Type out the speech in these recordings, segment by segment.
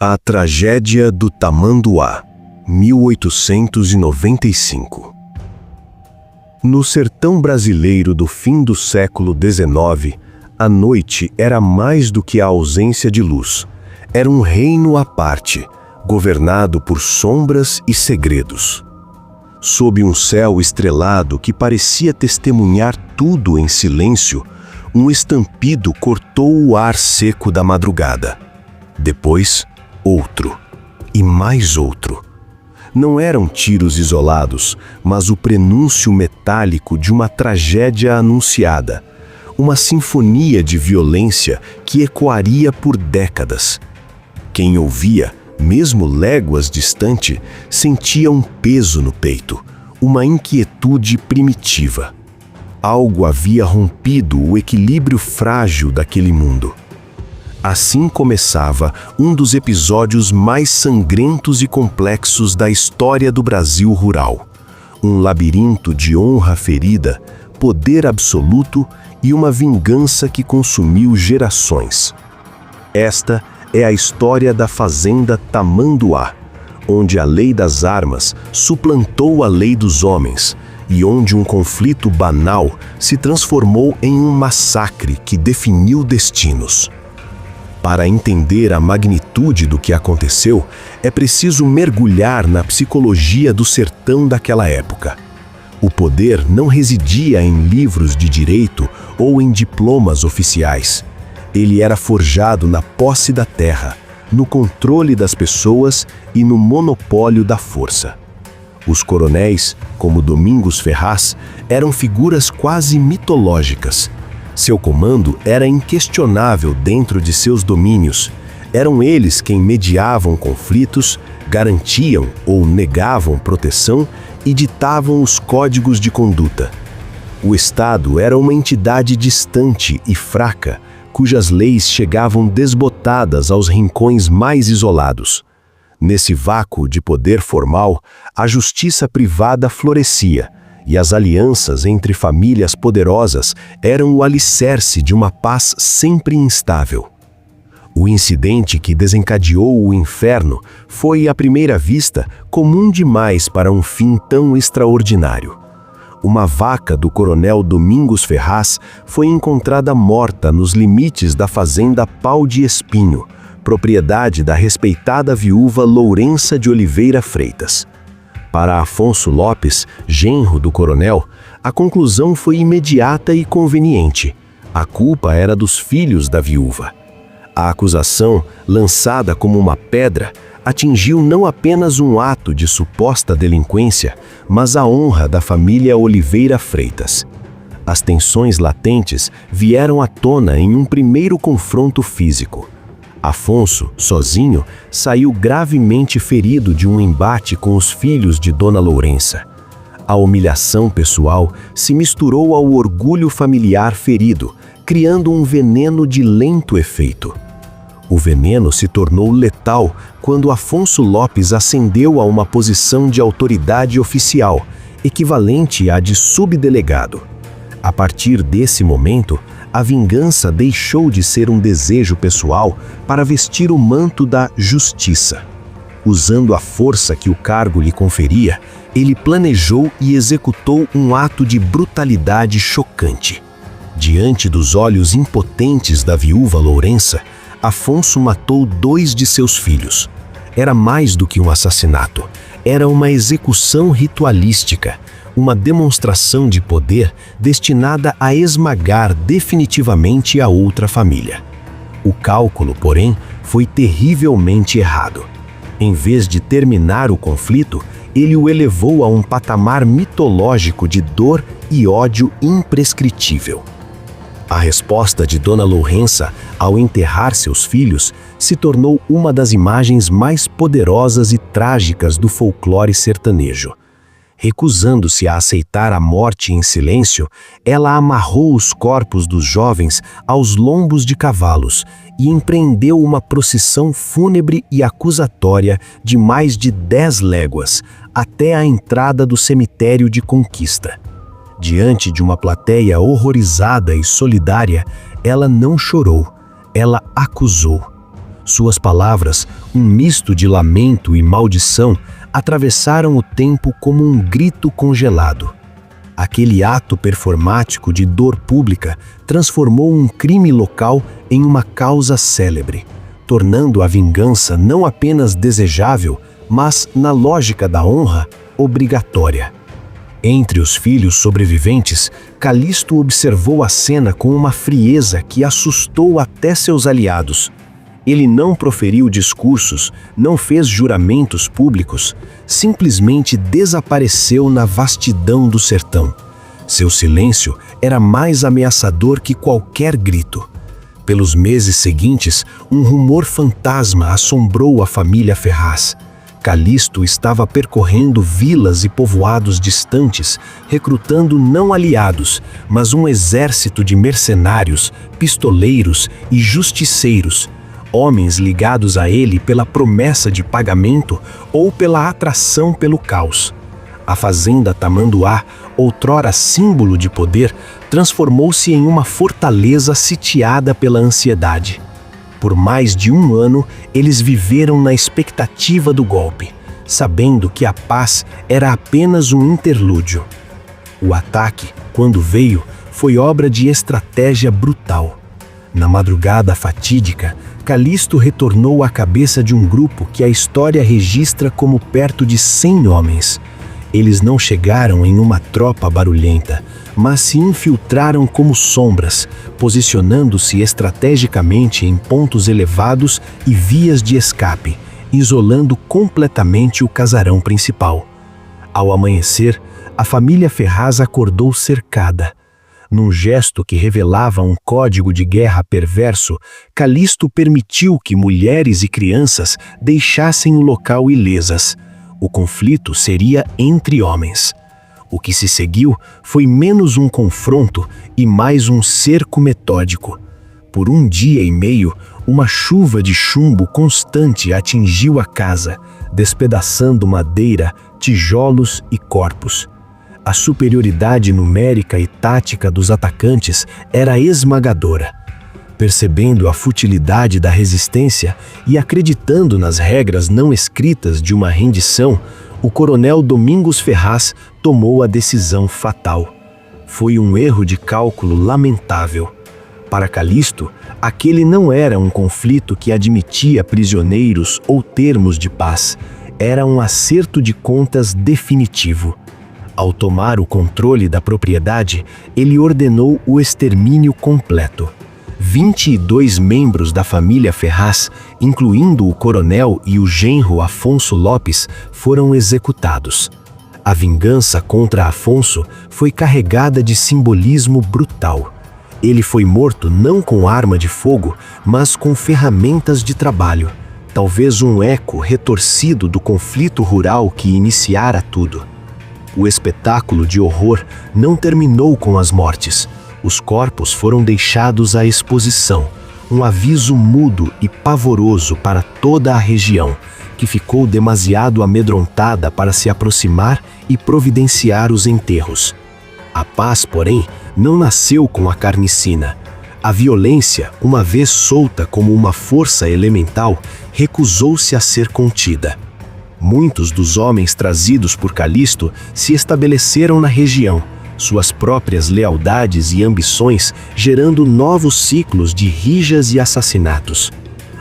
A Tragédia do Tamanduá, 1895. No sertão brasileiro do fim do século XIX, a noite era mais do que a ausência de luz. Era um reino à parte, governado por sombras e segredos. Sob um céu estrelado que parecia testemunhar tudo em silêncio, um estampido cortou o ar seco da madrugada. Depois, outro, e mais outro. Não eram tiros isolados, mas o prenúncio metálico de uma tragédia anunciada, uma sinfonia de violência que ecoaria por décadas. Quem ouvia, mesmo léguas distante, sentia um peso no peito, uma inquietude primitiva. Algo havia rompido o equilíbrio frágil daquele mundo. Assim começava um dos episódios mais sangrentos e complexos da história do Brasil rural. Um labirinto de honra ferida, poder absoluto e uma vingança que consumiu gerações. Esta é a história da fazenda Tamanduá, onde a lei das armas suplantou a lei dos homens e onde um conflito banal se transformou em um massacre que definiu destinos. Para entender a magnitude do que aconteceu, é preciso mergulhar na psicologia do sertão daquela época. O poder não residia em livros de direito ou em diplomas oficiais. Ele era forjado na posse da terra, no controle das pessoas e no monopólio da força. Os coronéis, como Domingos Ferraz, eram figuras quase mitológicas. Seu comando era inquestionável dentro de seus domínios. Eram eles quem mediavam conflitos, garantiam ou negavam proteção e ditavam os códigos de conduta. O Estado era uma entidade distante e fraca, cujas leis chegavam desbotadas aos rincões mais isolados. Nesse vácuo de poder formal, a justiça privada florescia, e as alianças entre famílias poderosas eram o alicerce de uma paz sempre instável. O incidente que desencadeou o inferno foi, à primeira vista, comum demais para um fim tão extraordinário. Uma vaca do coronel Domingos Ferraz foi encontrada morta nos limites da fazenda Pau de Espinho, propriedade da respeitada viúva Lourença de Oliveira Freitas. Para Afonso Lopes, genro do coronel, a conclusão foi imediata e conveniente. A culpa era dos filhos da viúva. A acusação, lançada como uma pedra, atingiu não apenas um ato de suposta delinquência, mas a honra da família Oliveira Freitas. As tensões latentes vieram à tona em um primeiro confronto físico. Afonso, sozinho, saiu gravemente ferido de um embate com os filhos de Dona Lourença. A humilhação pessoal se misturou ao orgulho familiar ferido, criando um veneno de lento efeito. O veneno se tornou letal quando Afonso Lopes ascendeu a uma posição de autoridade oficial, equivalente à de subdelegado. A partir desse momento, a vingança deixou de ser um desejo pessoal para vestir o manto da justiça. Usando a força que o cargo lhe conferia, ele planejou e executou um ato de brutalidade chocante. Diante dos olhos impotentes da viúva Lourença, Afonso matou 2 de seus filhos. Era mais do que um assassinato, era uma execução ritualística, uma demonstração de poder destinada a esmagar definitivamente a outra família. O cálculo, porém, foi terrivelmente errado. Em vez de terminar o conflito, ele o elevou a um patamar mitológico de dor e ódio imprescritível. A resposta de Dona Lourença ao enterrar seus filhos se tornou uma das imagens mais poderosas e trágicas do folclore sertanejo. Recusando-se a aceitar a morte em silêncio, ela amarrou os corpos dos jovens aos lombos de cavalos e empreendeu uma procissão fúnebre e acusatória de mais de 10 léguas, até a entrada do cemitério de Conquista. Diante de uma plateia horrorizada e solidária, ela não chorou, ela acusou. Suas palavras, um misto de lamento e maldição, atravessaram o tempo como um grito congelado. Aquele ato performático de dor pública transformou um crime local em uma causa célebre, tornando a vingança não apenas desejável, mas, na lógica da honra, obrigatória. Entre os filhos sobreviventes, Calisto observou a cena com uma frieza que assustou até seus aliados. Ele não proferiu discursos, não fez juramentos públicos, simplesmente desapareceu na vastidão do sertão. Seu silêncio era mais ameaçador que qualquer grito. Pelos meses seguintes, um rumor fantasma assombrou a família Ferraz. Calisto estava percorrendo vilas e povoados distantes, recrutando não aliados, mas um exército de mercenários, pistoleiros e justiceiros, homens ligados a ele pela promessa de pagamento ou pela atração pelo caos. A fazenda Tamanduá, outrora símbolo de poder, transformou-se em uma fortaleza sitiada pela ansiedade. Por mais de um ano, eles viveram na expectativa do golpe, sabendo que a paz era apenas um interlúdio. O ataque, quando veio, foi obra de estratégia brutal. Na madrugada fatídica, Calisto retornou à cabeça de um grupo que a história registra como perto de 100 homens. Eles não chegaram em uma tropa barulhenta, mas se infiltraram como sombras, posicionando-se estrategicamente em pontos elevados e vias de escape, isolando completamente o casarão principal. Ao amanhecer, a família Ferraz acordou cercada. Num gesto que revelava um código de guerra perverso, Calisto permitiu que mulheres e crianças deixassem o local ilesas. O conflito seria entre homens. O que se seguiu foi menos um confronto e mais um cerco metódico. Por um dia e meio, uma chuva de chumbo constante atingiu a casa, despedaçando madeira, tijolos e corpos. A superioridade numérica e tática dos atacantes era esmagadora. Percebendo a futilidade da resistência e acreditando nas regras não escritas de uma rendição, o coronel Domingos Ferraz tomou a decisão fatal. Foi um erro de cálculo lamentável. Para Calisto, aquele não era um conflito que admitia prisioneiros ou termos de paz. Era um acerto de contas definitivo. Ao tomar o controle da propriedade, ele ordenou o extermínio completo. 22 membros da família Ferraz, incluindo o coronel e o genro Afonso Lopes, foram executados. A vingança contra Afonso foi carregada de simbolismo brutal. Ele foi morto não com arma de fogo, mas com ferramentas de trabalho, talvez um eco retorcido do conflito rural que iniciara tudo. O espetáculo de horror não terminou com as mortes. Os corpos foram deixados à exposição, um aviso mudo e pavoroso para toda a região, que ficou demasiado amedrontada para se aproximar e providenciar os enterros. A paz, porém, não nasceu com a carnificina. A violência, uma vez solta como uma força elemental, recusou-se a ser contida. Muitos dos homens trazidos por Calisto se estabeleceram na região, suas próprias lealdades e ambições gerando novos ciclos de rijas e assassinatos.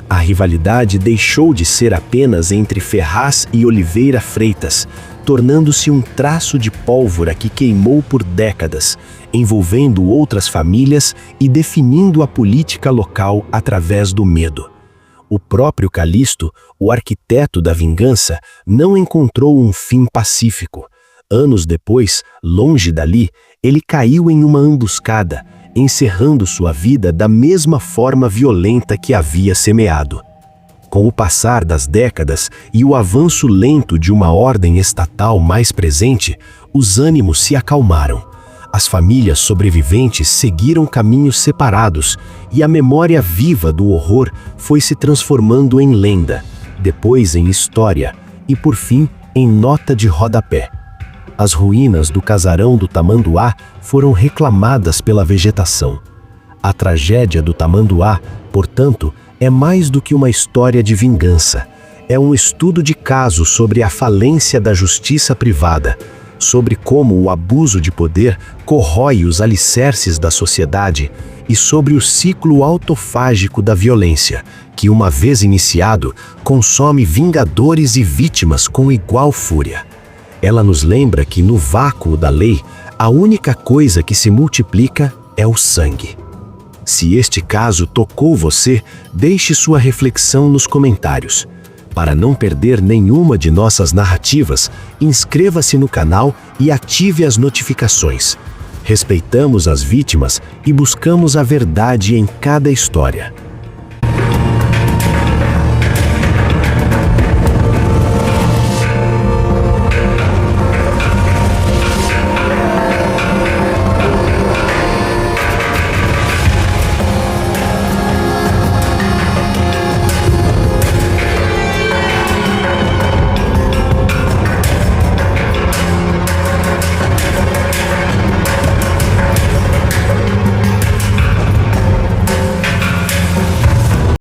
A rivalidade deixou de ser apenas entre Ferraz e Oliveira Freitas, tornando-se um traço de pólvora que queimou por décadas, envolvendo outras famílias e definindo a política local através do medo. O próprio Calisto, o arquiteto da vingança, não encontrou um fim pacífico. Anos depois, longe dali, ele caiu em uma emboscada, encerrando sua vida da mesma forma violenta que havia semeado. Com o passar das décadas e o avanço lento de uma ordem estatal mais presente, os ânimos se acalmaram. As famílias sobreviventes seguiram caminhos separados e a memória viva do horror foi se transformando em lenda, depois em história e, por fim, em nota de rodapé. As ruínas do casarão do Tamanduá foram reclamadas pela vegetação. A tragédia do Tamanduá, portanto, é mais do que uma história de vingança. É um estudo de caso sobre a falência da justiça privada, sobre como o abuso de poder corrói os alicerces da sociedade e sobre o ciclo autofágico da violência, que, uma vez iniciado, consome vingadores e vítimas com igual fúria. Ela nos lembra que, no vácuo da lei, a única coisa que se multiplica é o sangue. Se este caso tocou você, deixe sua reflexão nos comentários. Para não perder nenhuma de nossas narrativas, inscreva-se no canal e ative as notificações. Respeitamos as vítimas e buscamos a verdade em cada história.